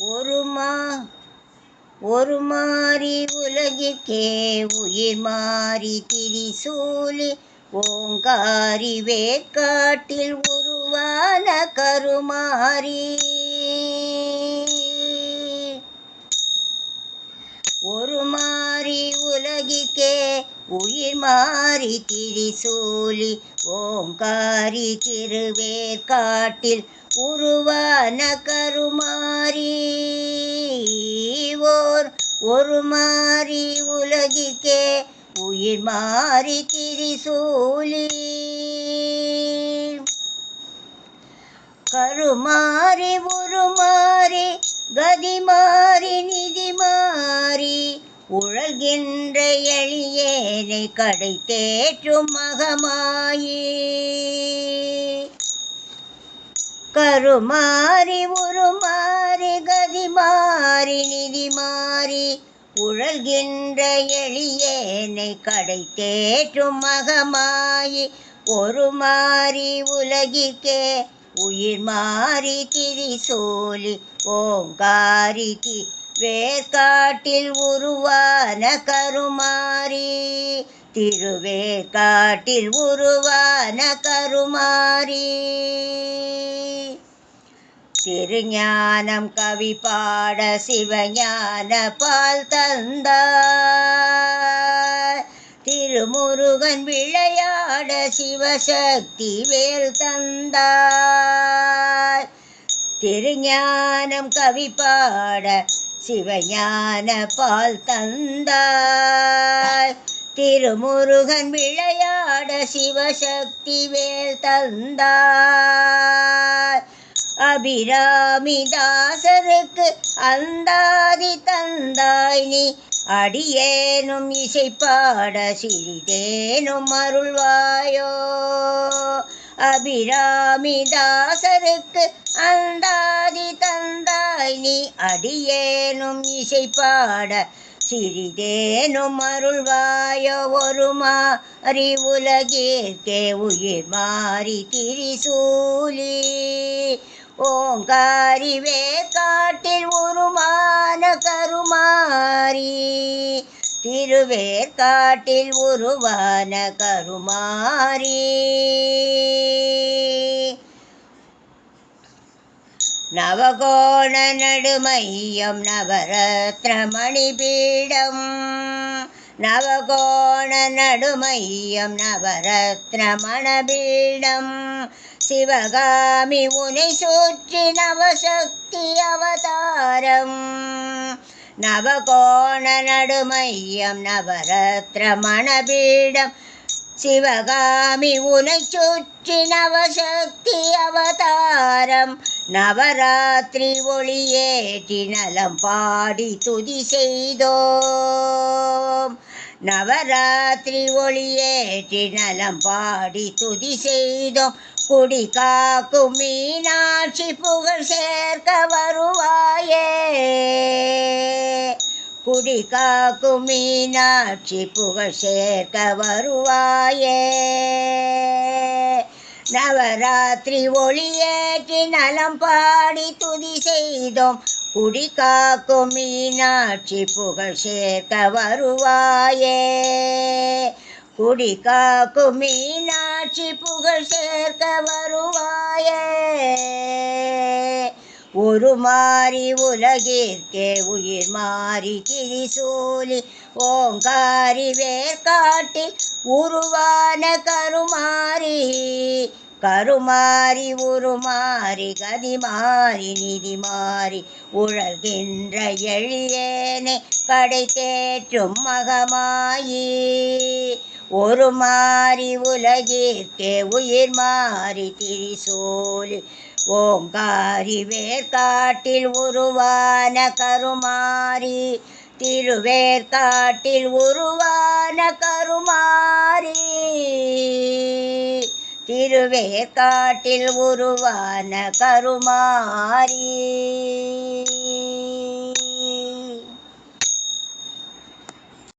ஒரு மாறி உலகிற்கே உயிர் மாறி திரிசூலி ஓங்காரி வேற்காட்டில் உருவான கருமாறி. ஒரு மாறி உலகிற்கே உயிர் மாறி திரிசூலி ஓங்காரி திருவேற்காட்டில் உருவான கருமாறி. ஒரு மாறி உலகிற்கே உயிர் மாறி திரிசூலி கருமாறி உருமாறி கதி மாறி நிதி மாறி உழல்கின்ற எளியேனை கடை தேற்றும் மகமாயி. கருமாறி உருமாறி கதி மாறி நிதி மாறி உழல்கின்ற எளியேனை கடை தேற்றும் மகமாயி. ஒரு மாறி உலகிற்கே உயிர் மாறி திரிசூலி ஓங்காரி வேற்காட்டில் உருவான கருமாறி. திருவேற்காட்டில் உருவான கருமாறி. திருஞானம் கவி பாட சிவஞான பால் தந்தாய். திருமுருகன் விளையாட சிவசக்தி வேல் தந்தாய். திருஞானம் கவி பாட சிவஞான பால் தந்தாய். திருமுருகன் விளையாட சிவசக்தி வேல் தந்தாய். அபிராமிதாசருக்கு அந்தாதி தந்தாய் நீ அடியேனும் இசைப்பாட சிறிதேனும் அருள்வாயோ. அபிராமிதாசருக்கு அந்தாதி தந்தாய் நீ அடியேனும் இசைப்பாட சிறிதேனும் அருள்வாயோ. ஒரு மாறி உலகிற்கே உயிர் மாறி திரிசூலி ஓங்காரி வேற்காட்டில் உருவான கருமாறி. திருவேற்காட்டில் உருவான கருமாறி. நவகோண நடுமையம் நவரத்ன மணிபீடம். நவகோண நடுமையம் நவரத்ன மணபீடம். சிவகாமி உனை சுற்றி நவசக்தி அவதாரம். நவகோண நடுமையம் நவரத்ன மணபீடம். சிவகாமி உனை சுற்றி நவசக்தி அவதாரம். நவராத்திரி ஒளியேற்றி நலம் பாடி துதி செய்தோம். நவராத்திரி ஒளியேற்றி நலம் பாடி துதி செய்தோம். குடி காக்கும் மீனாட்சி புகழ் சேர்க்க வருவாயே. குடி காக்கும் மீனாட்சி புகழ் சேர்க்க வருவாயே. நவராத்திரி ஒளியேற்றி நலம் பாடி துதி செய்தோம். குடி காக்கும் மீனாட்சி புகழ் சேர்க்க வருவாயே. குடி காக்கும் மீனாட்சி புகழ் சேர்க்க வருவாயே. ஒரு மாறி உலகிற்கே உயிர் மாறி திரிசூலி ஓங்காரி வேற்காட்டில் உருவான கருமாறி. கருமாறி உருமாறி கதி மாறி நிதி மாறி உழல்கின்ற எளியேனை கடை தேற்றும் மகமாயி. ஒரு மாறி உலகிற்கே உயிர் மாறி திரிசூலி ஓங்காரி வேற்காட்டில் உருவான கருமாறி. திருவேற்காட்டில் உருவான கருமாறி. திருவேற்காட்டில் உருவான கருமாறி.